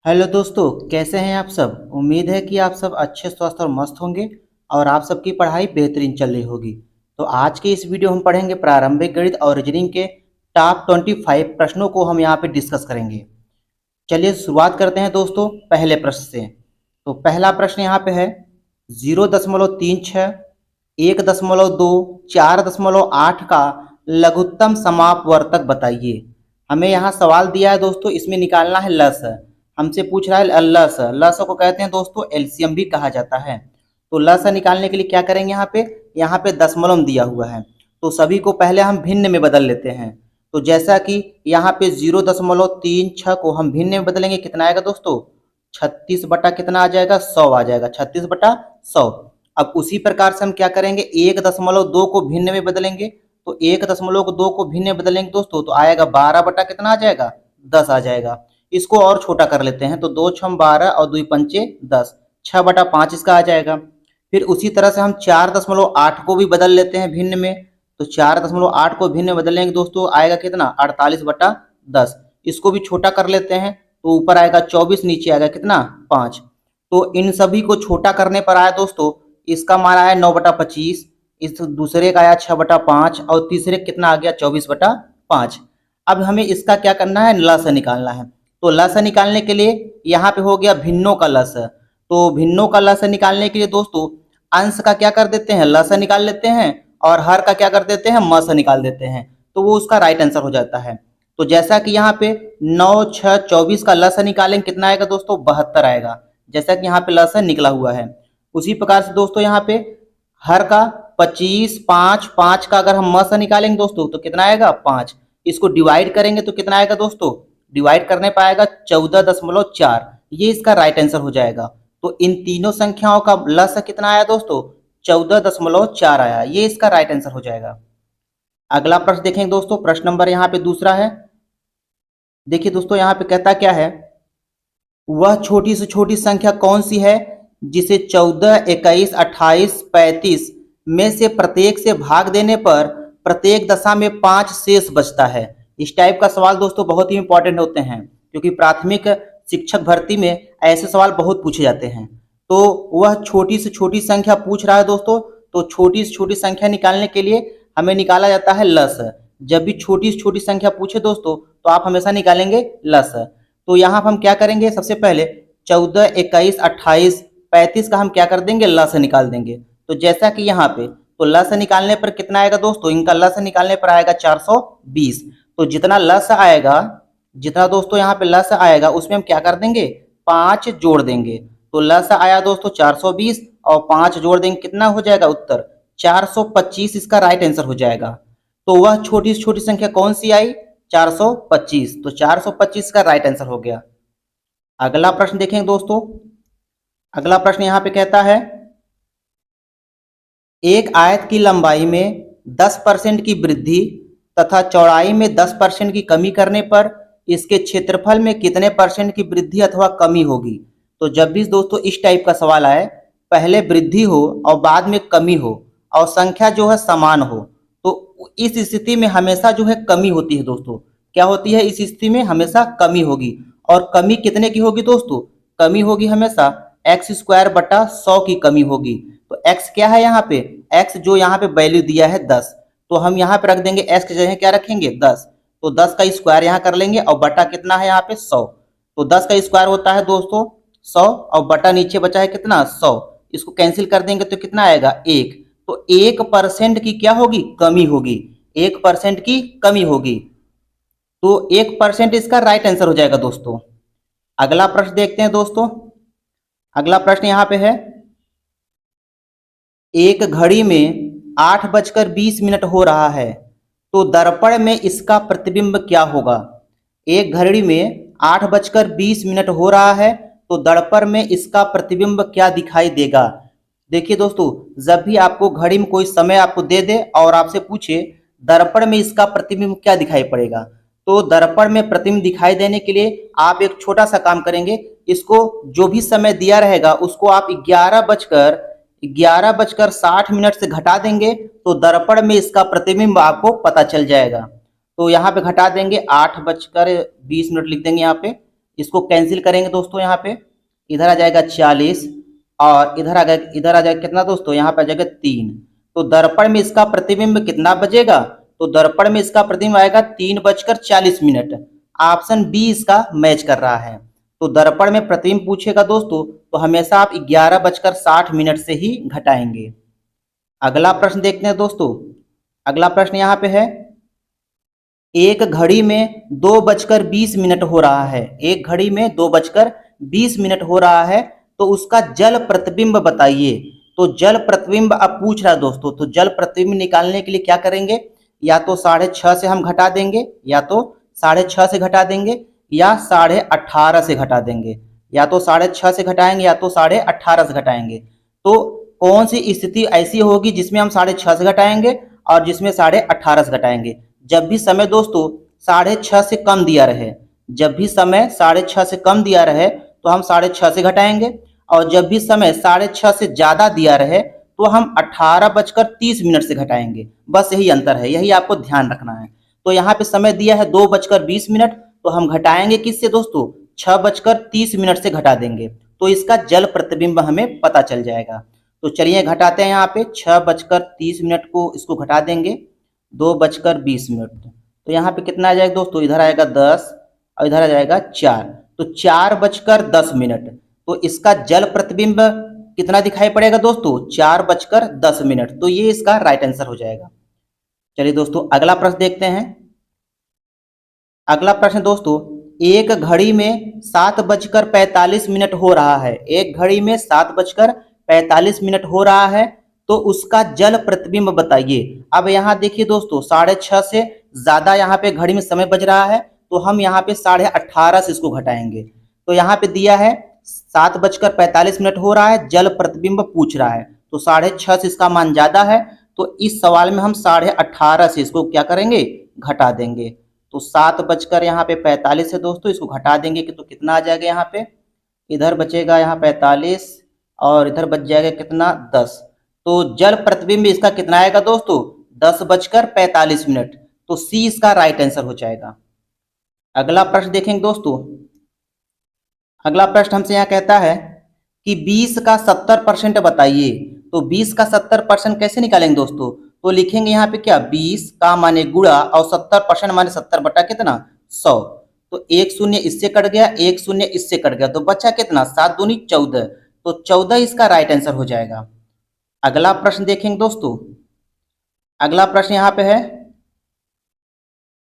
Hello दोस्तों, कैसे हैं आप सब। उम्मीद है कि आप सब अच्छे स्वस्थ और मस्त होंगे और आप सबकी पढ़ाई बेहतरीन चल रही होगी। तो आज के इस वीडियो हम पढ़ेंगे प्रारंभिक गणित और रीजनिंग के टॉप 25 प्रश्नों को हम यहाँ पे डिस्कस करेंगे। चलिए शुरुआत करते हैं दोस्तों पहले प्रश्न से। तो पहला प्रश्न यहाँ पे है 0.36, 1.2, 4.8 का लघुत्तम समापवर्तक बताइए। हमें यहाँ सवाल दिया है दोस्तों, इसमें निकालना है लस। हमसे पूछ रहा है लस। लस को कहते हैं दोस्तों एलसीएम भी कहा जाता है। तो लस निकालने के लिए क्या करेंगे, यहाँ पे दशमलव दिया हुआ है तो सभी को पहले हम भिन्न में बदल लेते हैं। तो जैसा कि यहाँ पे 0.36 को हम भिन्न में बदलेंगे, कितना आएगा दोस्तों 36 बटा कितना आ जाएगा 100 आ जाएगा, 36/100। अब उसी प्रकार से हम क्या करेंगे, 1.2 को भिन्न में बदलेंगे। तो 1.2 को भिन्न में बदलेंगे दोस्तों तो आएगा 12 बटा कितना आ जाएगा 10 आ जाएगा। इसको और छोटा कर लेते हैं तो 2 छम 12 और 2 पंचे 10, 6/5 इसका आ जाएगा। फिर उसी तरह से हम 4.8 को भी बदल लेते हैं भिन्न में। तो 4.8 को भिन्न में बदलेंगे दोस्तों आएगा कितना 48/10। इसको भी छोटा कर लेते हैं तो ऊपर आएगा 24, नीचे आएगा कितना 5। तो इन सभी को छोटा करने पर आया दोस्तों, इसका मान आया 9/25, इस दूसरे का आया 6/5 और तीसरे कितना आ गया 24/5। अब हमें इसका क्या करना है, लस निकालना है। तो लस निकालने के लिए यहाँ पे हो गया भिन्नों का लस। तो भिन्नों का लस निकालने के लिए दोस्तों अंश का क्या कर देते हैं, लस निकाल लेते हैं और हर का क्या कर देते हैं, मस निकाल देते हैं। तो वो उसका राइट आंसर हो जाता है। तो जैसा कि यहाँ पे 9, 6, 24 का लस निकालेंगे कितना आएगा दोस्तों 72 आएगा, जैसा कि यहाँ पे लस निकला हुआ है। उसी प्रकार से दोस्तों यहाँ पे हर का 25, 5, 5 का अगर हम मस निकालेंगे दोस्तों तो कितना आएगा 5। इसको डिवाइड करेंगे तो कितना आएगा दोस्तों, डिवाइड करने पर आएगा 14.4। ये इसका राइट आंसर हो जाएगा। तो इन तीनों संख्याओं का लस कितना आया दोस्तों 14.4 आया, ये इसका राइट आंसर हो जाएगा। अगला प्रश्न देखेंगे दोस्तों, प्रश्न नंबर यहाँ पे दूसरा है। देखिए दोस्तों यहाँ पे कहता क्या है, वह छोटी से छोटी संख्या कौन सी है जिसे 14, 21, 28, 35 में से प्रत्येक से भाग देने पर प्रत्येक दशा में 5 शेष बचता है। इस टाइप का सवाल दोस्तों बहुत ही इंपॉर्टेंट होते हैं, क्योंकि प्राथमिक शिक्षक भर्ती में ऐसे सवाल बहुत पूछे जाते हैं। तो वह छोटी से छोटी संख्या पूछ रहा है दोस्तों, तो छोटी से छोटी संख्या निकालने के लिए हमें निकाला जाता है लस। जब भी छोटी से छोटी संख्या पूछे दोस्तों तो आप हमेशा निकालेंगे लस। तो यहाँ हम क्या करेंगे, सबसे पहले 14, 21, 28, 35 का हम क्या कर देंगे, लस निकाल देंगे। तो जैसा कि यहाँ पे तो लस निकालने पर कितना आएगा दोस्तों, इनका लस निकालने पर आएगा 420। तो जितना लस आएगा, जितना दोस्तों यहाँ पे लस आएगा उसमें हम क्या कर देंगे 5 जोड़ देंगे। तो लस आया दोस्तों 420 और 5 जोड़ देंगे, कितना हो जाएगा उत्तर 425 इसका राइट आंसर हो जाएगा। तो वह छोटी से छोटी संख्या कौन सी आई 425, तो 425 का राइट आंसर हो गया। अगला प्रश्न देखेंगे दोस्तों। अगला प्रश्न यहाँ पे कहता है, एक आयत की लंबाई में 10% की वृद्धि तथा चौड़ाई में 10% की कमी करने पर इसके क्षेत्रफल में कितने परसेंट की वृद्धि अथवा कमी होगी। तो जब भी दोस्तों इस टाइप का सवाल आए, पहले वृद्धि हो और बाद में कमी हो और संख्या जो है समान हो, तो इस स्थिति में हमेशा जो है कमी होती है दोस्तों। क्या होती है, इस स्थिति में हमेशा कमी होगी। और कमी कितने की होगी दोस्तों, कमी होगी हमेशा x²/100 की कमी होगी। तो x क्या है यहाँ पे, x जो यहाँ पे वैल्यू दिया है 10, तो हम यहाँ पे रख देंगे x की जगह क्या रखेंगे 10। तो 10 का स्क्वायर यहाँ कर लेंगे और बटा कितना है यहाँ पे 100। तो 10 का स्क्वायर होता है दोस्तों 100 और बटा नीचे बचा है कितना 100। इसको कैंसिल कर देंगे तो कितना आएगा 1। तो 1% की क्या होगी, कमी होगी, 1% की कमी होगी। तो 1% इसका राइट आंसर हो जाएगा दोस्तों। अगला प्रश्न देखते हैं दोस्तों। अगला प्रश्न यहाँ पे है, एक घड़ी में 8:20 हो रहा है, तो दर्पण में इसका प्रतिबिंब क्या होगा। एक घड़ी में 8:20 हो रहा है, तो दर्पण में इसका प्रतिबिंब क्या दिखाई देगा। देखिए दोस्तों, जब भी आपको घड़ी में कोई समय आपको दे दे और आपसे पूछे दर्पण में इसका प्रतिबिंब क्या दिखाई पड़ेगा, तो दर्पण में प्रतिबिंब दिखाई देने के लिए आप एक छोटा सा काम करेंगे। इसको जो भी समय दिया रहेगा उसको आप 11:60 से घटा देंगे, तो दर्पण में इसका प्रतिबिंब आपको पता चल जाएगा। तो यहाँ पे घटा देंगे 8:20 लिख देंगे यहाँ पे, इसको कैंसिल करेंगे दोस्तों, यहाँ पे इधर आ जाएगा 40 और इधर आ जाएगा कितना दोस्तों, यहाँ पे आ जाएगा 3। तो दर्पण में इसका प्रतिबिंब कितना बजेगा, तो दर्पण में इसका प्रतिबिंब आएगा 3:40 ऑप्शन बी इसका मैच कर रहा है। तो दर्पण में प्रतिबिंब पूछेगा दोस्तों तो हमेशा आप 11:60 से ही घटाएंगे। अगला प्रश्न देखते हैं दोस्तों। अगला प्रश्न यहाँ पे है, एक घड़ी में 2:20 हो रहा है। एक घड़ी में 2:20 हो रहा है, तो उसका जल प्रतिबिंब बताइए। तो जल प्रतिबिंब अब पूछ रहा है दोस्तों, तो जल प्रतिबिंब निकालने के लिए क्या करेंगे, या तो 6.5 से हम घटा देंगे, या तो 6.5 से घटा देंगे, या 18.5 से घटा देंगे, या तो 6.5 से घटाएंगे, या तो 18.5 से घटाएंगे। तो कौन सी स्थिति ऐसी होगी जिसमें हम 6.5 से घटाएंगे और जिसमें 18.5 से घटाएंगे, जब भी समय दोस्तों 6.5 से कम दिया रहे। जब भी समय 6.5 से कम दिया रहे तो हम 6.5 से घटाएंगे, और जब भी समय 6.5 से ज्यादा दिया रहे तो हम 18:30 से घटाएंगे। बस यही अंतर है, यही आपको ध्यान रखना है। तो यहाँ पे समय दिया है 2:20, तो हम घटाएंगे किससे दोस्तों, 6:30 से घटा देंगे, तो इसका जल प्रतिबिंब हमें पता चल जाएगा। तो चलिए घटाते हैं, यहाँ पे 6:30 को इसको घटा देंगे 2:20। तो यहाँ पे कितना आ जाएगा दोस्तों, इधर आएगा 10 और इधर आ जाएगा 4, तो 4:10। तो इसका जल प्रतिबिंब कितना दिखाई पड़ेगा दोस्तों, 4:10। तो ये इसका राइट आंसर हो जाएगा। चलिए दोस्तों अगला प्रश्न देखते हैं। अगला प्रश्न दोस्तों, एक घड़ी में 7:45 हो रहा है। एक घड़ी में 7:45 हो रहा है, तो उसका जल प्रतिबिंब बताइए। अब यहाँ देखिए दोस्तों 6.5 से ज्यादा यहाँ पे घड़ी में समय बज रहा है, तो हम यहाँ पे 18.5 से इसको घटाएंगे। तो यहाँ पे दिया है 7:45 हो रहा है, जल प्रतिबिंब पूछ रहा है, तो 6.5 से इसका मान ज्यादा है, तो इस सवाल में हम 18.5 से इसको क्या करेंगे, घटा देंगे। तो 7 यहाँ पे 45 है दोस्तों, इसको घटा देंगे कि तो कितना आ जाएगा, यहाँ पे इधर बचेगा यहाँ 45 और इधर बच जाएगा कितना 10। तो जल प्रतिबिंब इसका कितना आएगा दोस्तों, 10:45। तो सी इसका राइट आंसर हो जाएगा। अगला प्रश्न देखेंगे दोस्तों। अगला प्रश्न हमसे यहाँ कहता है कि 20 का 70% बताइए। तो 20 का 70% कैसे निकालेंगे दोस्तों, तो लिखेंगे यहाँ पे क्या, 20 का माने गुणा और 70% माने 70 बटा कितना 100। तो एक शून्य इससे कट गया, एक शून्य इससे कट गया, तो बचा कितना 7 दूनी 14। तो 14 इसका राइट आंसर हो जाएगा। अगला प्रश्न देखेंगे दोस्तों। अगला प्रश्न यहाँ पे है,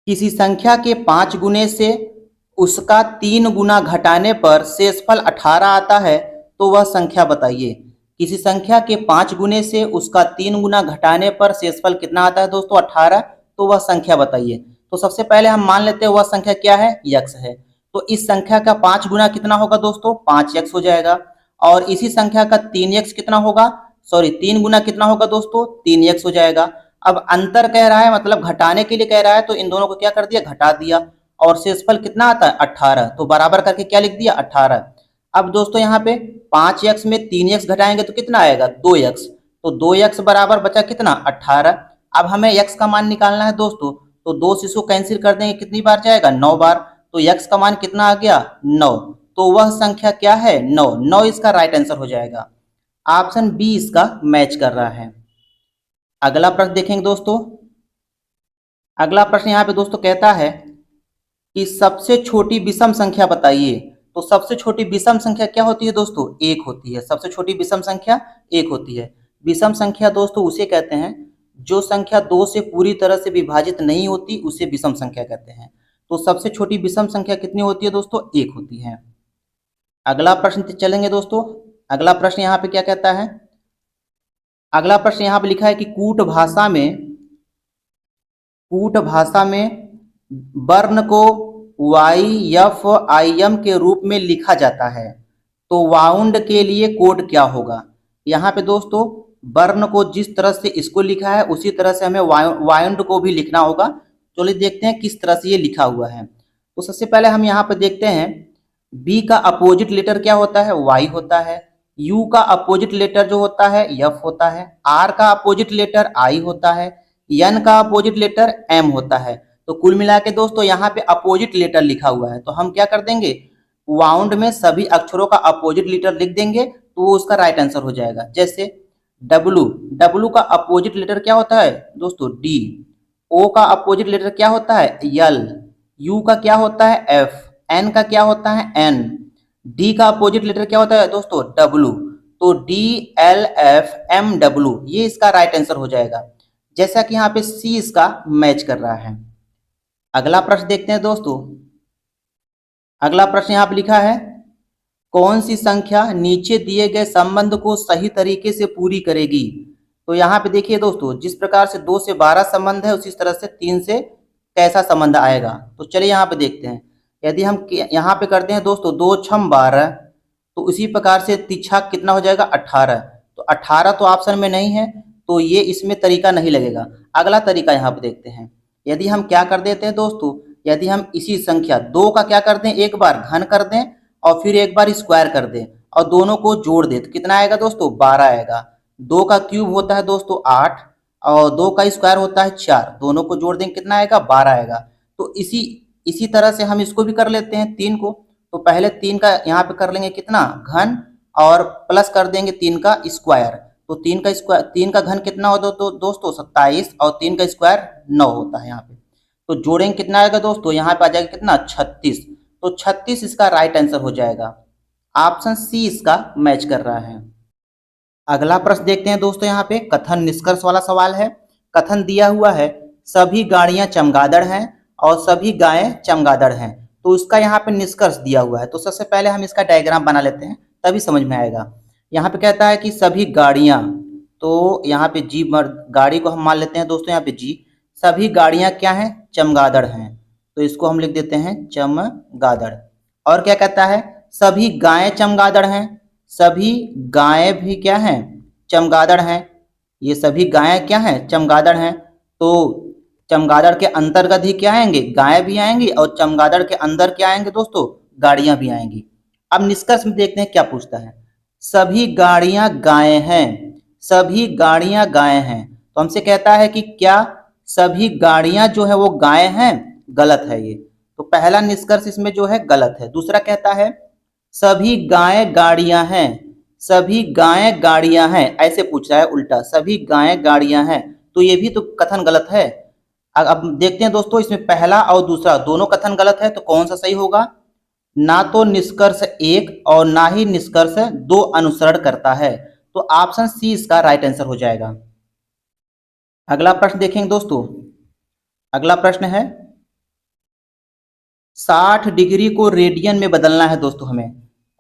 किसी संख्या के 5 गुने से उसका 3 गुना घटाने पर शेषफल 18 आता है, तो वह संख्या बताइए। किसी संख्या के 5 गुने से उसका 3 गुना घटाने पर शेषफल कितना आता है दोस्तों, 18, तो वह संख्या बताइए। तो सबसे पहले हम मान लेते हैं वह संख्या क्या है, यक्स है। तो इस संख्या का 5 गुना कितना होगा दोस्तों, 5x हो जाएगा। और इसी संख्या का 3x कितना होगा, 3 गुना कितना होगा दोस्तों, 3x हो जाएगा। अब अंतर कह रहा है, मतलब घटाने के लिए कह रहा है, तो इन दोनों को क्या कर दिया, घटा दिया। और शेषफल कितना आता है 18, तो बराबर करके क्या लिख दिया 18। अब दोस्तों यहाँ पे 5x में 3x घटाएंगे तो कितना आएगा 2x, तो 2x बराबर बचा कितना 18। अब हमें x का मान निकालना है दोस्तों, तो 2 से इसको कैंसिल कर देंगे, कितनी बार जाएगा 9 बार। तो x का मान कितना आ गया 9, तो वह संख्या क्या है 9। 9 इसका राइट आंसर हो जाएगा। ऑप्शन बी इसका मैच कर रहा है। अगला प्रश्न देखेंगे दोस्तों। अगला प्रश्न यहाँ पे दोस्तों कहता है कि सबसे छोटी विषम संख्या बताइए। तो सबसे छोटी विषम संख्या क्या होती है दोस्तों, 1 होती है। सबसे छोटी विषम संख्या 1 होती है। विषम संख्या दोस्तों उसे कहते हैं जो संख्या 2 से पूरी तरह से विभाजित नहीं होती, उसे विषम संख्या कहते हैं। तो सबसे छोटी विषम संख्या कितनी होती है दोस्तों, 1 होती है। अगला प्रश्न चलेंगे दोस्तों। अगला प्रश्न यहाँ पे क्या कहता है, अगला प्रश्न यहाँ पे लिखा है कि कूट भाषा में वर्ण को YFIM के रूप में लिखा जाता है, तो वाउंड के लिए कोड क्या होगा। यहाँ पे दोस्तों वर्ण को जिस तरह से इसको लिखा है उसी तरह से हमें वाउंड को भी लिखना होगा। चलिए देखते हैं किस तरह से ये लिखा हुआ है। तो सबसे पहले हम यहाँ पे देखते हैं, B का अपोजिट लेटर क्या होता है, Y होता है। U का अपोजिट लेटर जो होता है F होता है। R का अपोजिट लेटर I होता है। N का अपोजिट लेटर M होता है। तो कुल मिला के दोस्तों यहाँ पे अपोजिट लेटर लिखा हुआ है, तो हम क्या कर देंगे, वाउंड में सभी अक्षरों का अपोजिट लेटर लिख देंगे तो वो उसका राइट आंसर हो जाएगा। जैसे डब्लू, डब्लू का अपोजिट लेटर क्या होता है दोस्तों? डी। ओ का अपोजिट लेटर क्या होता है? यल। यू का क्या होता है? एफ। एन का क्या होता है? एन। डी का अपोजिट लेटर क्या होता है दोस्तों? डब्लू। तो D L F M W, ये इसका राइट आंसर हो जाएगा। जैसा कि यहाँ पे सी इसका मैच कर रहा है। अगला प्रश्न देखते हैं दोस्तों। अगला प्रश्न यहाँ पे लिखा है, कौन सी संख्या नीचे दिए गए संबंध को सही तरीके से पूरी करेगी? तो यहाँ पे देखिए दोस्तों, जिस प्रकार से 2 से 12 संबंध है उसी तरह से 3 से कैसा संबंध आएगा। तो चलिए यहाँ पे देखते हैं। यदि हम यहाँ पे करते हैं दोस्तों 2 छम 12, तो उसी प्रकार से तिरछा कितना हो जाएगा? 18। तो 18 तो ऑप्शन में नहीं है, तो ये इसमें तरीका नहीं लगेगा। अगला तरीका यहाँ पे देखते हैं। यदि हम क्या कर देते हैं दोस्तों, यदि हम इसी संख्या 2 का क्या कर दें, एक बार घन कर दें और फिर एक बार स्क्वायर कर दें और दोनों को जोड़ दें तो कितना आएगा दोस्तों? 12 आएगा। 2 का क्यूब होता है दोस्तों 8 और 2 का स्क्वायर होता है 4, दोनों को जोड़ देंगे कितना आएगा? 12 आएगा। तो इसी तरह से हम इसको भी कर लेते हैं 3 को। तो पहले 3 का यहाँ पे कर लेंगे कितना? घन, और प्लस कर देंगे 3 का स्क्वायर। तो 3 का घन कितना होता है तो दोस्तों? 27, और 3 का स्क्वायर 9 होता है यहाँ पे। तो जोड़ेंगे कितना आएगा दोस्तों? यहाँ पे आ जाएगा कितना? 36। तो 36 इसका राइट आंसर हो जाएगा। ऑप्शन सी इसका मैच कर रहा है। अगला प्रश्न देखते हैं दोस्तों। यहाँ पे कथन निष्कर्ष वाला सवाल है। कथन दिया हुआ है, सभी गाड़ियां चमगादड़ हैं और सभी गायें चमगादड़ हैं। तो इसका यहाँ पे निष्कर्ष दिया हुआ है। तो सबसे पहले हम इसका डायग्राम बना लेते हैं, तभी समझ में आएगा। यहाँ पे कहता है कि सभी गाड़ियां, तो यहाँ पे जी गाड़ी को हम मान लेते हैं दोस्तों, यहाँ पे जी। सभी गाड़ियां क्या हैं? चमगादड़ हैं। तो इसको हम लिख देते हैं चमगादड़। और क्या कहता है? सभी गायें चमगादड़ हैं। सभी गायें भी क्या हैं? चमगादड़ हैं। ये सभी गायें क्या हैं? चमगादड़ हैं। तो चमगादड़ के अंतर्गत ही क्या आएंगे? गायें भी आएंगी, और चमगादड़ के अंदर क्या आएंगे दोस्तों? गाड़ियां भी आएंगी। अब निष्कर्ष में देखते हैं क्या पूछता है। सभी गाड़ियां गायें हैं। सभी गाड़ियां गायें हैं। तो हमसे कहता है कि क्या सभी गाड़ियां जो है वो गायें हैं? गलत है ये। तो पहला निष्कर्ष इसमें जो है गलत है। दूसरा कहता है सभी गायें गाड़ियां हैं। सभी गायें गाड़ियां हैं, ऐसे पूछ रहा है उल्टा, सभी गायें गाड़ियां हैं। तो ये भी तो कथन गलत है। अब देखते हैं दोस्तों, इसमें पहला और दूसरा दोनों कथन गलत है, तो कौन सा सही होगा? ना तो निष्कर्ष 1 और ना ही निष्कर्ष 2 अनुसरण करता है। तो ऑप्शन सी इसका राइट आंसर हो जाएगा। अगला प्रश्न देखेंगे दोस्तों। अगला प्रश्न है, 60 डिग्री को रेडियन में बदलना है दोस्तों हमें।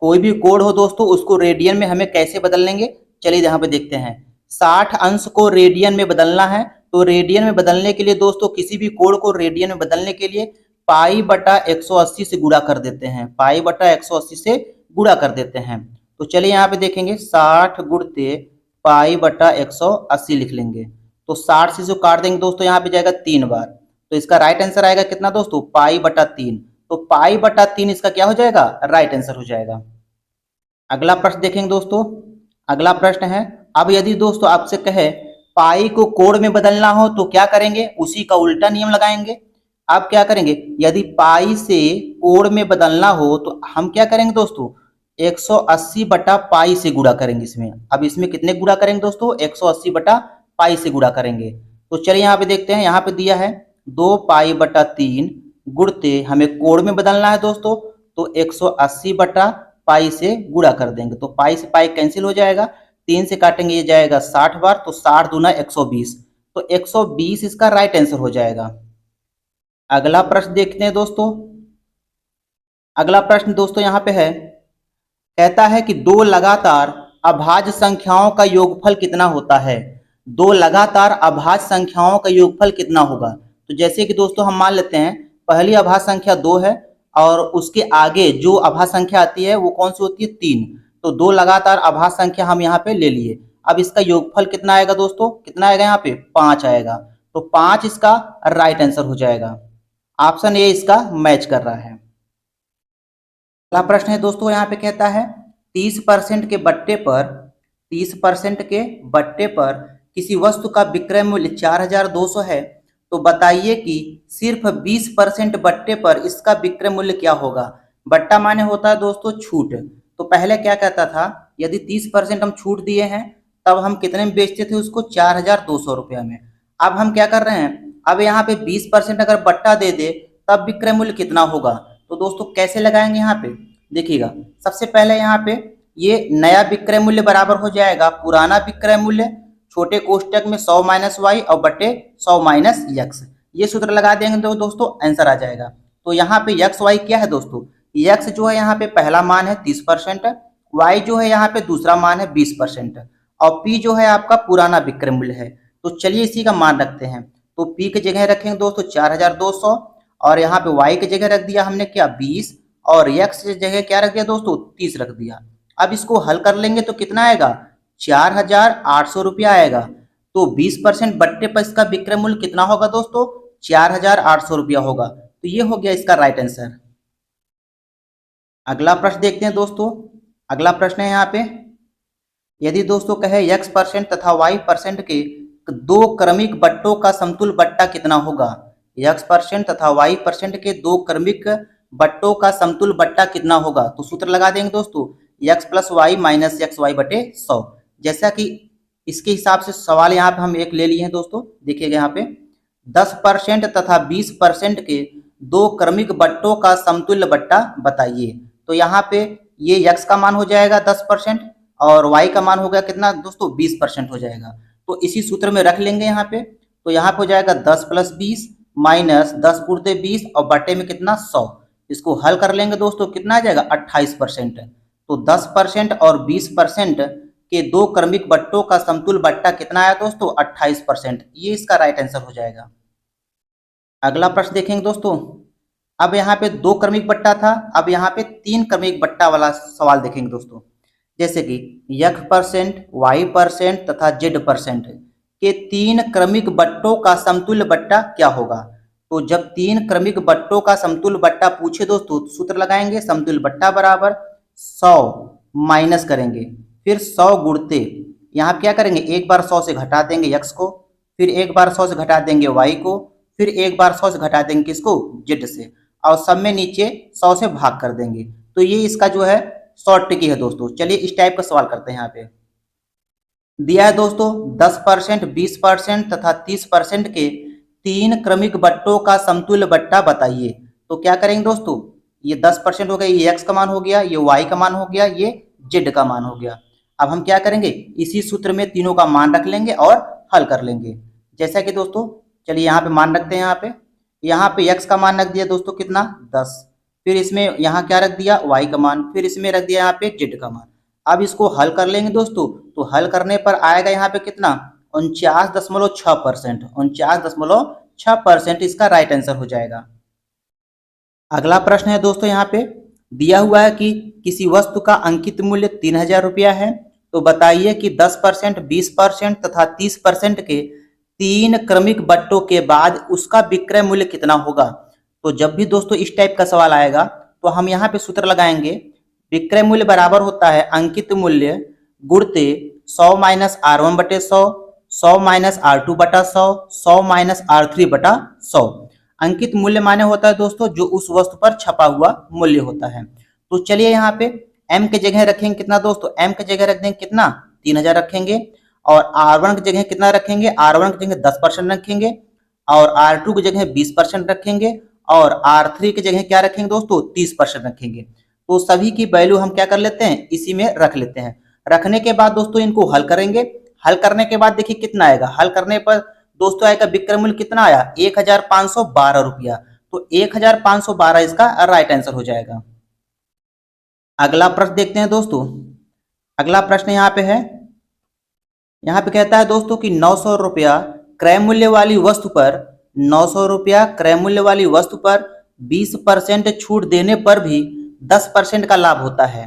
कोई भी कोण हो दोस्तों, उसको रेडियन में हमें कैसे बदल लेंगे? चलिए यहाँ पे देखते हैं। 60 अंश को रेडियन में बदलना है, तो रेडियन में बदलने के लिए दोस्तों, किसी भी कोण को रेडियन में बदलने के लिए पाई बटा 180 से गुणा कर देते हैं। पाई बटा 180 से गुणा कर देते हैं। तो चलिए यहाँ पे देखेंगे, 60 गुणते पाई बटा 180 लिख लेंगे। तो 60 से जो काट देंगे दोस्तों, यहाँ पे जाएगा 3 बार। तो इसका राइट आंसर आएगा कितना दोस्तों? पाई बटा 3। तो पाई बटा 3 इसका क्या हो जाएगा? राइट आंसर हो जाएगा। अगला प्रश्न देखेंगे दोस्तों। अगला प्रश्न है, अब यदि दोस्तों आपसे कहे पाई को कोण में बदलना हो तो क्या करेंगे? उसी का उल्टा नियम लगाएंगे। अब क्या करेंगे? यदि पाई से कोण में बदलना हो तो हम क्या करेंगे दोस्तों? 180 बटा पाई से गुणा करेंगे इसमें। अब इसमें कितने गुणा करेंगे दोस्तों? 180 बटा पाई से गुणा करेंगे। तो चलिए यहाँ पे देखते हैं। यहाँ पे दिया है 2 पाई बटा 3 गुणते, हमें कोण में बदलना है दोस्तों, तो 180 बटा पाई से गुणा कर देंगे। तो पाई से पाई कैंसिल हो जाएगा, 3 से काटेंगे ये जाएगा 60 बार, तो 60 दूना 120। तो 120 इसका राइट आंसर हो जाएगा। अगला प्रश्न देखते हैं दोस्तों। अगला प्रश्न दोस्तों यहाँ पे है, कहता है कि 2 लगातार अभाज्य संख्याओं का योगफल कितना होता है? 2 लगातार अभाज्य संख्याओं का योगफल कितना होगा? तो जैसे कि दोस्तों हम मान लेते हैं, पहली अभाज्य संख्या 2 है और उसके आगे जो अभाज्य संख्या आती है वो कौन सी होती है? 3। तो 2 लगातार अभाज्य संख्या हम यहाँ पे ले लिए। अब इसका योगफल कितना आएगा दोस्तों? कितना आएगा यहाँ पे? 5 आएगा। तो 5 इसका राइट आंसर हो जाएगा। ऑप्शन ए इसका मैच कर रहा है। अगला प्रश्न है दोस्तों, यहाँ पे कहता है 30% के बट्टे पर 30% के बट्टे पर किसी वस्तु का विक्रय मूल्य 4200 है, तो बताइए कि सिर्फ 20% बट्टे पर इसका विक्रय मूल्य क्या होगा? बट्टा माने होता है दोस्तों छूट। तो पहले क्या कहता था, यदि 30% हम छूट दिए हैं तब हम कितने में बेचते थे उसको, 4,200 रुपया में। अब हम क्या कर रहे हैं, अब यहाँ पे 20% अगर बट्टा दे दे तब विक्रय मूल्य कितना होगा। तो दोस्तों कैसे लगाएंगे यहाँ पे, देखिएगा। सबसे पहले यहाँ पे ये नया विक्रय मूल्य बराबर हो जाएगा पुराना विक्रय मूल्य, छोटे कोष्टक में 100 माइनस वाई और बटे 100 माइनस यक्स। ये सूत्र लगा देंगे तो दोस्तों आंसर आ जाएगा। तो यहाँ पे यक्स वाई क्या है दोस्तों, यक्स जो है यहाँ पे पहला मान है 30%, वाई जो है यहाँ पे दूसरा मान है 20%, और पी जो है आपका पुराना विक्रय मूल्य है। तो चलिए इसी का मान रखते हैं। तो पी की जगह रखेंगे दोस्तों 4,200, और यहाँ पे वाई की जगह रख दिया हमने क्या 20, और यक्स की जगह क्या रख दिया दोस्तों 30 रख दिया। अब इसको हल कर लेंगे तो कितना आएगा, 4,800 रुपया आएगा। तो 20% बट्टे पर इसका विक्रय मूल्य कितना होगा दोस्तों, 4,800 रुपया होगा। तो ये हो गया इसका राइट आंसर। अगला प्रश्न देखते हैं दोस्तों। अगला प्रश्न है यहाँ पे, यदि दोस्तों कहे x% तथा y% के दो क्रमिक बट्टों का समतुल्य बट्टा कितना होगा। x% तथा y% के दो क्रमिक बट्टों का समतुल्य बट्टा कितना होगा। तो सूत्र लगा देंगे दोस्तों, x plus Y minus X Y बटे 100। जैसा कि इसके हिसाब से सवाल यहाँ पे हम एक ले लिए हैं दोस्तों, देखिएगा यहाँ पे 10% तथा 20% के दो क्रमिक बट्टों का समतुल्य बट्टा बताइए। तो यहाँ पे ये x का मान हो जाएगा 10% और y का मान हो गया कितना दोस्तों 20% हो जाएगा। तो इसी सूत्र में रख लेंगे यहाँ पे। तो यहाँ पे हो जाएगा 10 प्लस 20 माइनस 10 गुणित 20 और बटे में कितना 100। इसको हल कर लेंगे दोस्तों कितना आ जाएगा 28%। तो 10% और 20% के दो क्रमिक बट्टों का समतुल्य बट्टा कितना आया दोस्तों 28%। ये इसका राइट आंसर हो जाएगा। अगला प्रश्न देखेंगे दोस्तों। अब यहाँ पे दो क्रमिक बट्टा था, अब यहाँ पे तीन क्रमिक बट्टा वाला सवाल देखेंगे दोस्तों। जैसे कि x% y% तथा z% के तीन क्रमिक बट्टों का समतुल्य बट्टा क्या होगा। तो जब तीन क्रमिक बट्टों का समतुल्य बट्टा पूछे दोस्तों तो सूत्र लगाएंगे, समतुल्य बट्टा बराबर 100 माइनस करेंगे फिर 100 गुणते, यहाँ क्या करेंगे एक बार 100 से घटा देंगे x को, फिर एक बार 100 से घटा देंगे y को, फिर एक बार 100 से घटा देंगे किसको z से, और सब में नीचे 100 से भाग कर देंगे। तो ये इसका जो है शॉर्ट ट्रिक है दोस्तों। चलिए इस टाइप का सवाल करते हैं। यहाँ पे दिया है दोस्तों 10%, 20% तथा 30% के तीन क्रमिक बट्टों का समतुल्य बट्टा बताइए। तो क्या करेंगे दोस्तों, ये 10% हो गया, ये x का मान हो गया, ये y का मान हो गया, ये z का मान हो गया। अब हम क्या करेंगे, इसी सूत्र में तीनों का मान रख लेंगे और हल कर लेंगे। जैसा कि दोस्तों चलिए यहाँ पे मान रखते हैं। यहाँ पे x का मान रख दिया दोस्तों कितना 10, फिर इसमें यहाँ क्या रख दिया y का मान, फिर इसमें रख दिया यहाँ पे z का मान। अब इसको हल कर लेंगे दोस्तों, तो हल करने पर आएगा यहाँ पे कितना 49.6%। 49.6% इसका राइट आंसर हो जाएगा। अगला प्रश्न है दोस्तों, यहाँ पे दिया हुआ है कि किसी वस्तु का अंकित मूल्य 3,000 रुपया है। तो बताइए कि 10%, 20% तथा 30% के तीन क्रमिक बट्टों के बाद उसका विक्रय मूल्य कितना होगा। तो जब भी दोस्तों इस टाइप का सवाल आएगा तो हम यहाँ पे सूत्र लगाएंगे, विक्रय मूल्य बराबर होता है अंकित मूल्य गुणते 100 माइनस R1 बटे 100, 100 माइनस R2 बटा 100, 100 माइनस R3 बटा 100। अंकित मूल्य माने होता है दोस्तों जो उस वस्तु पर छपा हुआ मूल्य होता है। तो चलिए यहाँ पे m के जगह रखेंगे कितना दोस्तों, m के जगह रख देंगे कितना 3,000 रखेंगे, और R1 की जगह कितना रखेंगे, R1 की जगह 10% रखेंगे, और R2 की जगह 20% रखेंगे, और R3 की जगह क्या रखेंगे दोस्तों 30% रखेंगे। तो सभी की वैल्यू हम क्या कर लेते हैं, इसी में रख लेते हैं। रखने के बाद दोस्तों इनको हल करेंगे। हल करने के बाद देखिए कितना आएगा, हल करने पर दोस्तों आएगा विक्रय मूल्य कितना आया 1,512 रुपया। तो 1,512 इसका राइट आंसर हो जाएगा। अगला प्रश्न देखते हैं दोस्तों। अगला प्रश्न यहाँ पे है, यहाँ पे कहता है दोस्तों कि 900 रुपया क्रय मूल्य वाली वस्तु पर 900 रुपया क्रय मूल्य वाली वस्तु पर 20% छूट देने पर भी 10% का लाभ होता है।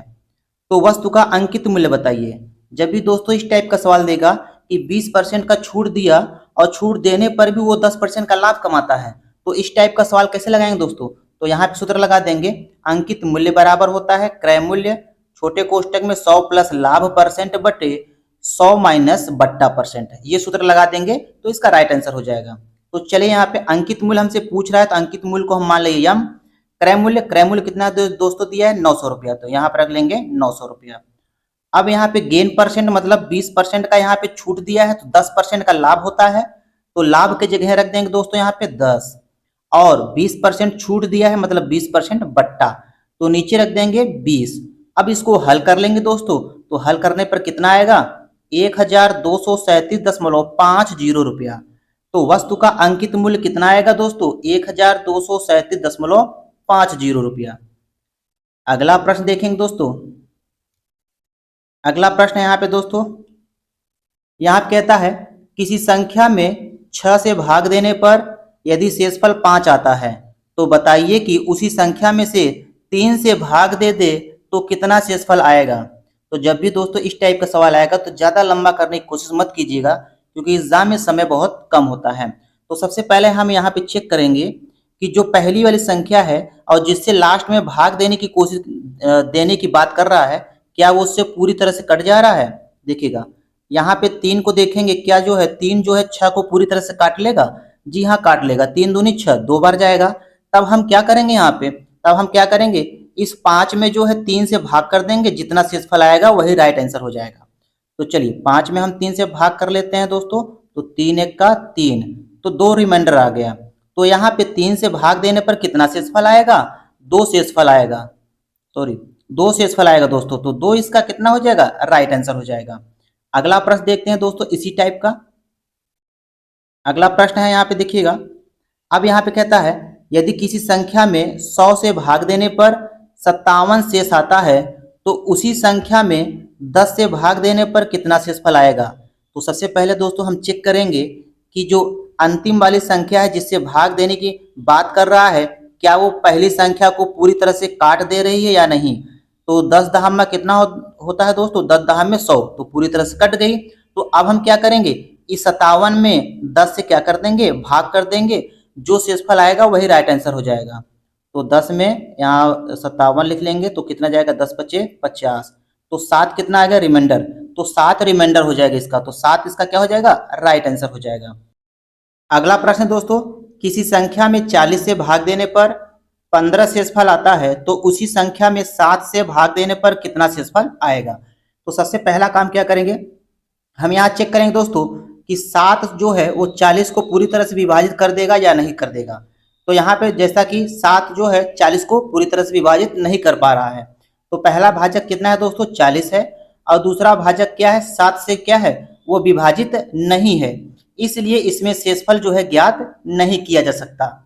तो वस्तु का अंकित मूल्य बताइए। जब भी दोस्तों इस टाइप का सवाल देगा कि 20% का छूट दिया और छूट देने पर भी वो 10% का लाभ कमाता है, तो इस टाइप का सवाल कैसे लगाएंगे दोस्तों। तो यहाँ पे सूत्र लगा देंगे, अंकित मूल्य बराबर होता है क्रय मूल्य छोटे कोष्टक में 100 प्लस लाभ परसेंट बटे 100 माइनस बट्टा परसेंट। ये सूत्र लगा देंगे तो इसका राइट आंसर हो जाएगा। तो चलिए यहाँ पे अंकित मूल्य हमसे पूछ रहा है, तो अंकित मूल्य को हम मान लेंगे m, क्रय मूल्य कितना दोस्तों दिया है 900 रुपया, तो यहाँ पर रख लेंगे 900 रुपया। अब यहाँ पे गेन परसेंट मतलब 20% का यहाँ पे छूट दिया है, तो 10% का लाभ होता है, तो लाभ के जगह रख देंगे दोस्तों यहाँ पे 10, और 20% छूट दिया है मतलब 20% बट्टा, तो नीचे रख देंगे 20। अब इसको हल कर लेंगे दोस्तों, तो हल करने पर कितना आएगा 1237.50 रुपया। तो वस्तु का अंकित मूल्य कितना आएगा दोस्तों 1237.50 रुपया। अगला प्रश्न देखेंगे दोस्तों। अगला प्रश्न है यहाँ पे दोस्तों, यहाँ पे कहता है किसी संख्या में 6 से भाग देने पर यदि शेषफल 5 आता है तो बताइए कि उसी संख्या में से 3 से भाग दे दे तो कितना शेषफल आएगा। तो जब भी दोस्तों इस टाइप का सवाल आएगा तो ज़्यादा लंबा करने की कोशिश मत कीजिएगा, क्योंकि एग्जाम में समय बहुत कम होता है। तो सबसे पहले हम यहाँ पे चेक करेंगे कि जो पहली वाली संख्या है और जिससे लास्ट में भाग देने की कोशिश देने की बात कर रहा है, क्या वो उससे पूरी तरह से कट जा रहा है। देखिएगा यहाँ पे 3 को देखेंगे, क्या जो है 3 जो है 6 को पूरी तरह से काट लेगा। जी हाँ काट लेगा, 3 दूनी 6 2 बार जाएगा। तब हम क्या करेंगे यहाँ पे, तब हम क्या करेंगे इस 5 में जो है 3 से भाग कर देंगे, जितना शेषफल आएगा वही राइट आंसर हो जाएगा। तो चलिए 5 में हम 3 से भाग कर लेते हैं दोस्तों, तो 3 एक का 3, तो 2 रिमाइंडर आ गया। तो यहाँ पे 3 से भाग देने पर कितना शेषफल आएगा 2 शेषफल आएगा, सॉरी 2 शेषफल आएगा दोस्तों, तो 2 इसका कितना हो जाएगा राइट आंसर हो जाएगा। अगला प्रश्न देखते हैं दोस्तों इसी टाइप का। अगला प्रश्न है यहाँ पे देखिएगा। अब यहाँ पे कहता है यदि किसी संख्या में 100 से भाग देने पर 57 शेष आता है तो उसी संख्या में 10 से भाग देने पर कितना शेषफल आएगा। तो सबसे पहले दोस्तों हम चेक करेंगे कि जो अंतिम वाली संख्या है जिससे भाग देने की बात कर रहा है, क्या वो पहली संख्या को पूरी तरह से काट दे रही है या नहीं। तो 10 दहम में कितना होता है दोस्तों 10 दहम में 100, तो पूरी तरह से कट गई। तो अब हम क्या करेंगे इस 57 में 10 से क्या कर देंगे भाग कर देंगे, जो शेषफल आएगा वही राइट आंसर हो जाएगा। तो 10 में यहाँ 57 लिख लेंगे, तो कितना जाएगा 10 पचे 50, तो 7 कितना आएगा रिमाइंडर, तो 7 रिमाइंडर हो जाएगा इसका, तो 7 इसका क्या हो जाएगा राइट आंसर हो जाएगा। अगला प्रश्न दोस्तों, किसी संख्या में 40 से भाग देने पर 15 शेषफल आता है तो उसी संख्या में 7 से भाग देने पर कितना शेषफल आएगा। तो सबसे पहला काम क्या करेंगे, हम यहाँ चेक करेंगे दोस्तों कि 7 जो है वो 40 को पूरी तरह से विभाजित कर देगा या नहीं कर देगा। तो यहाँ पे जैसा कि 7 जो है 40 को पूरी तरह से विभाजित नहीं कर पा रहा है, तो पहला भाजक कितना है दोस्तों 40 है, और दूसरा भाजक क्या है 7 से क्या है वो विभाजित नहीं है, इसलिए इसमें शेषफल जो है ज्ञात नहीं किया जा सकता।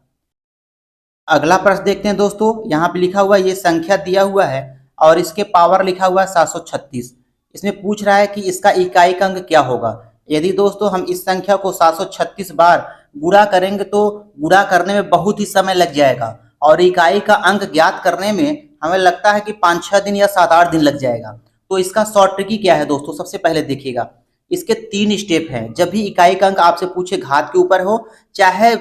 अगला प्रश्न देखते हैं दोस्तों। यहाँ पे लिखा हुआ ये संख्या दिया हुआ है और इसके पावर लिखा हुआ है 736। इसमें पूछ रहा है कि इसका इकाई का अंक क्या होगा। यदि दोस्तों हम इस संख्या को 736 बार गुणा करेंगे तो गुणा करने में बहुत ही समय लग जाएगा, और इकाई का अंक ज्ञात करने में हमें लगता है कि 5-6 दिन या 7-8 दिन लग जाएगा। तो इसका शॉर्ट ट्रिक क्या है दोस्तों, सबसे पहले देखिएगा इसके 3 स्टेप हैं। जब भी इकाई का अंक आपसे पूछे घात के ऊपर हो, चाहे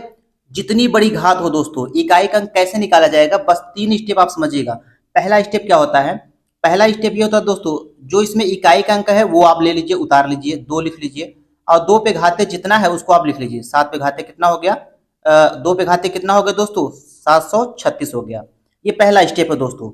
जितनी बड़ी घात हो दोस्तों, इकाई का अंक कैसे निकाला जाएगा बस 3 स्टेप आप समझिएगा। पहला स्टेप क्या होता है, पहला स्टेप ये होता है दोस्तों, जो इसमें इकाई का अंक है वो आप ले लीजिए, उतार लीजिए, 2 लिख लीजिए, और 2 पे घाते जितना है उसको आप लिख लीजिए। 7 पे घाते कितना हो गया 2 पे घाते कितना हो गया दोस्तों 736 हो गया। ये पहला स्टेप है दोस्तों।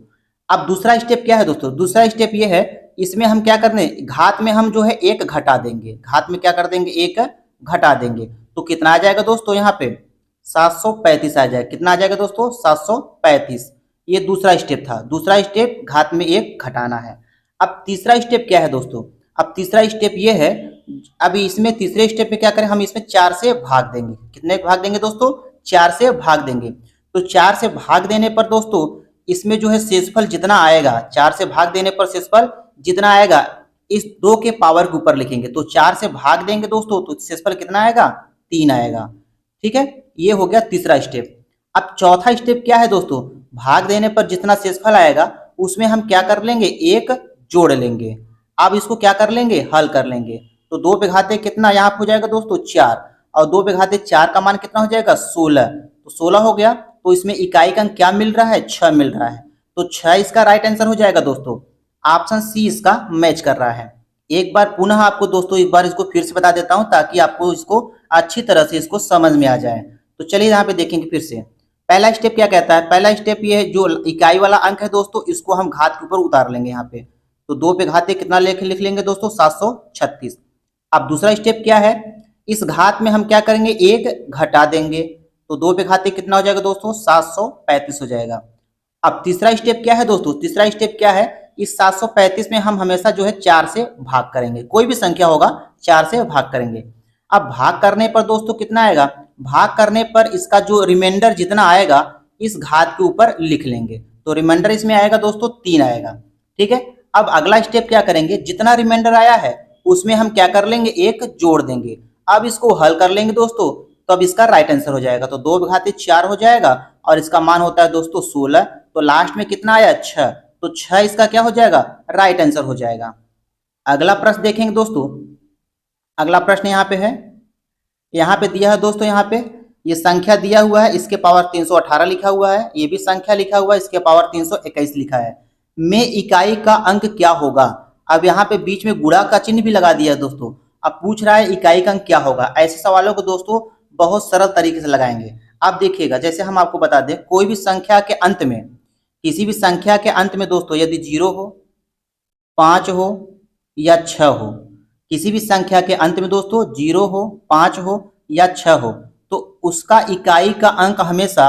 अब दूसरा स्टेप क्या है दोस्तों, दूसरा स्टेप ये है, इसमें हम क्या करने घात में हम जो है 1 घटा देंगे, घात में क्या कर देंगे 1 घटा देंगे, तो कितना आ जाएगा दोस्तों यहाँ पे 735 आ जाएगा। कितना आ जाएगा दोस्तों 735। ये दूसरा स्टेप था। दूसरा स्टेप घात में 1 घटाना है। अब तीसरा स्टेप क्या है दोस्तों, अब तीसरा स्टेप ये है, अभी इसमें तीसरे स्टेप में क्या करें हम इसमें 4 से भाग देंगे। कितने भाग देंगे दोस्तों 4 से भाग देंगे। तो 4 से भाग देने पर दोस्तों इसमें जो है शेषफल जितना आएगा, 4 से भाग देने पर शेषफल जितना आएगा इस 2 के पावर के ऊपर लिखेंगे। तो 4 से भाग देंगे दोस्तों तो शेषफल कितना आएगा 3 आएगा। ठीक है, ये हो गया तीसरा स्टेप। अब चौथा स्टेप क्या है दोस्तों, भाग देने पर जितना शेषफल आएगा उसमें हम क्या कर लेंगे 1 जोड़ लेंगे। अब इसको क्या कर लेंगे हल कर लेंगे। तो 2 पे घाते कितना यहाँ हो जाएगा दोस्तों 4, और 2 पे घाते 4 का मान कितना हो जाएगा 16, तो 16 हो गया। तो इसमें इकाई का अंक क्या मिल रहा है 6 मिल रहा है, तो 6 इसका राइट आंसर हो जाएगा दोस्तों। ऑप्शन सी इसका मैच कर रहा है। एक बार पुनः आपको दोस्तों एक बार इसको फिर से बता देता हूं ताकि आपको इसको अच्छी तरह से इसको समझ में आ जाए। तो चलिए यहाँ पे देखेंगे फिर से। पहला स्टेप क्या कहता है, पहला स्टेप ये है, जो इकाई वाला अंक है दोस्तों इसको हम घात के ऊपर उतार लेंगे यहाँ पे। तो 2 पे घात कितना लिख लेंगे दोस्तों, 736। अब दूसरा स्टेप क्या है, इस घात में हम क्या करेंगे, 1 घटा देंगे। तो 2 पे घात कितना हो जाएगा दोस्तों, 735 हो जाएगा। अब तीसरा स्टेप क्या है दोस्तों, तीसरा स्टेप क्या है, इस 735 में हम हमेशा जो है 4 से भाग करेंगे, कोई भी संख्या होगा 4 से भाग करेंगे। अब भाग करने पर दोस्तों कितना आएगा, भाग करने पर इसका जो रिमाइंडर जितना आएगा इस घात के ऊपर लिख लेंगे। तो रिमाइंडर इसमें आएगा दोस्तों 3 आएगा। ठीक है, अब अगला स्टेप क्या करेंगे, जितना रिमाइंडर आया है उसमें हम क्या कर लेंगे, 1 जोड़ देंगे। अब इसको हल कर लेंगे दोस्तों, तो अब इसका राइट आंसर हो जाएगा। तो 2 घात 4 हो जाएगा और इसका मान होता है दोस्तों 16। तो लास्ट में कितना आया, 6। तो 6 इसका क्या हो जाएगा, राइट आंसर हो जाएगा। अगला प्रश्न देखेंगे दोस्तों, अगला प्रश्न यहाँ पे है, यहाँ पे दिया है दोस्तों, यहाँ पे ये संख्या दिया हुआ है, इसके पावर 318 लिखा हुआ है, ये भी संख्या लिखा हुआ है, इसके पावर 321 लिखा है। में इकाई का अंक क्या होगा। अब यहाँ पे बीच में गुणा का चिन्ह भी लगा दिया है दोस्तों। अब पूछ रहा है इकाई का अंक क्या होगा। ऐसे सवालों को दोस्तों बहुत सरल तरीके से लगाएंगे। आप देखिएगा, जैसे हम आपको बता दें, कोई भी संख्या के अंत में, किसी भी संख्या के अंत में दोस्तों यदि 0 हो, 5 हो या 6 हो, किसी भी संख्या के अंत में दोस्तों 0 हो, 5 हो या 6 हो, तो उसका इकाई का अंक हमेशा,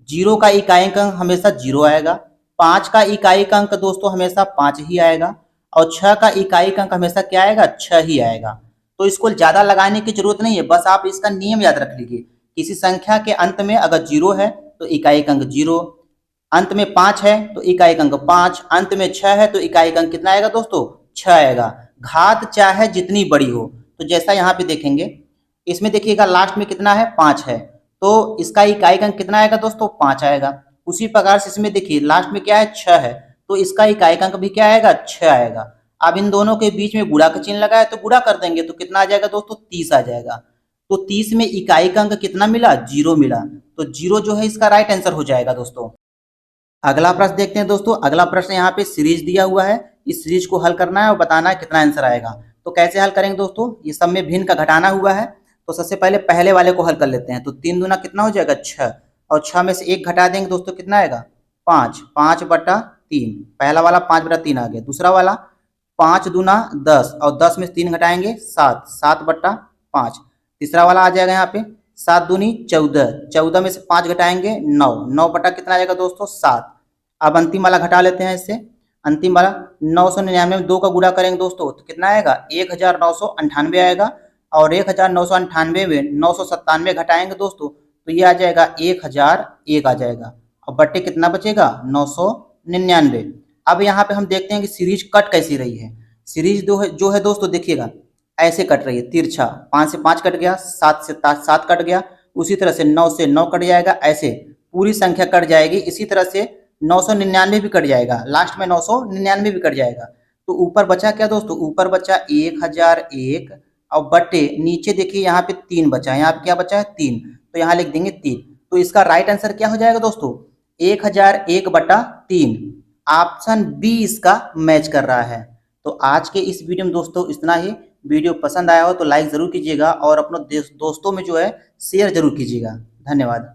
0 का इकाई का अंक हमेशा 0 आएगा, 5 का इकाई का अंक दोस्तों हमेशा 5 ही आएगा और 6 का इकाई का अंक हमेशा क्या आएगा, 6 ही आएगा। तो इसको ज़्यादा लगाने की जरूरत नहीं है, बस आप इसका नियम याद रख लीजिए। किसी संख्या के अंत में अगर 0 है तो इकाई का अंक 0, अंत में 5 है तो इकाई का अंक 5, अंत में 6 है तो इकाई का अंक कितना आएगा दोस्तों, 6 आएगा। घात चाहे जितनी बड़ी हो, तो जैसा यहाँ पे देखेंगे, इसमें देखिएगा लास्ट में कितना है, 5 है, तो इसका इकाई का अंक कितना आएगा दोस्तों, 5 आएगा। उसी प्रकार से इसमें देखिए लास्ट में क्या है, 6 है, तो इसका इकाई का अंक भी क्या आएगा, 6 आएगा। अब इन दोनों के बीच में गुणा का चिन्ह लगा है तो गुणा कर देंगे, तो कितना आ जाएगा दोस्तों, 30 आ जाएगा। तो 30 में इकाई का अंक कितना मिला, 0 मिला, तो 0 जो है इसका राइट आंसर हो जाएगा दोस्तों। अगला प्रश्न देखते हैं दोस्तों। अगला प्रश्न यहाँ पे सीरीज दिया हुआ है, इस सीरीज को हल करना है और बताना है कितना आंसर आएगा। तो कैसे हल करेंगे दोस्तों, ये सब में भिन्न का घटाना हुआ है, तो सबसे पहले पहले वाले को हल कर लेते हैं। तो 3 दूना कितना हो जाएगा, 6, और 6 में से 1 घटा देंगे दोस्तों, कितना आएगा, 5, 5/3। पहला वाला 5/3 आ गया। दूसरा वाला 5 दूना 10 और 10 में से 3 घटाएंगे 7, 7/5। तीसरा वाला आ जाएगा यहाँ पे 7 दूनी 14, 14 में से 5 घटाएंगे 9, 9 बटा कितना आ जाएगा दोस्तों, 7। अब अंतिम वाला घटा लेते हैं इससे। अंतिम वाला 999 में 2 का गुणा करेंगे दोस्तों, तो कितना आएगा, 1998 आएगा। और 1998 में 997 घटाएंगे दोस्तों, तो ये आ जाएगा 1001 आ जाएगा। और बट्टे कितना बचेगा, 999। अब यहाँ पे हम देखते हैं कि सीरीज कट कैसी रही है। सीरीज जो है दोस्तों देखिएगा ऐसे कट रही है, तिरछा। 5 से 5 कट गया, 7 से 7 कट गया, उसी तरह से 9 से 9 कट जाएगा, ऐसे पूरी संख्या कट जाएगी। इसी तरह से 999 भी कट जाएगा, लास्ट में 999 भी कट जाएगा। तो ऊपर बचा क्या दोस्तों, ऊपर बचा 1001 और बटे नीचे देखिए यहाँ पे 3 बचा है, यहाँ पे क्या बचा है, 3, तो यहाँ लिख देंगे 3। तो इसका राइट आंसर क्या हो जाएगा दोस्तों, 1001/3। ऑप्शन बी इसका मैच कर रहा है। तो आज के इस वीडियो में दोस्तों इतना ही। वीडियो पसंद आया हो तो लाइक जरूर कीजिएगा और अपने दोस्तों में जो है शेयर जरूर कीजिएगा। धन्यवाद।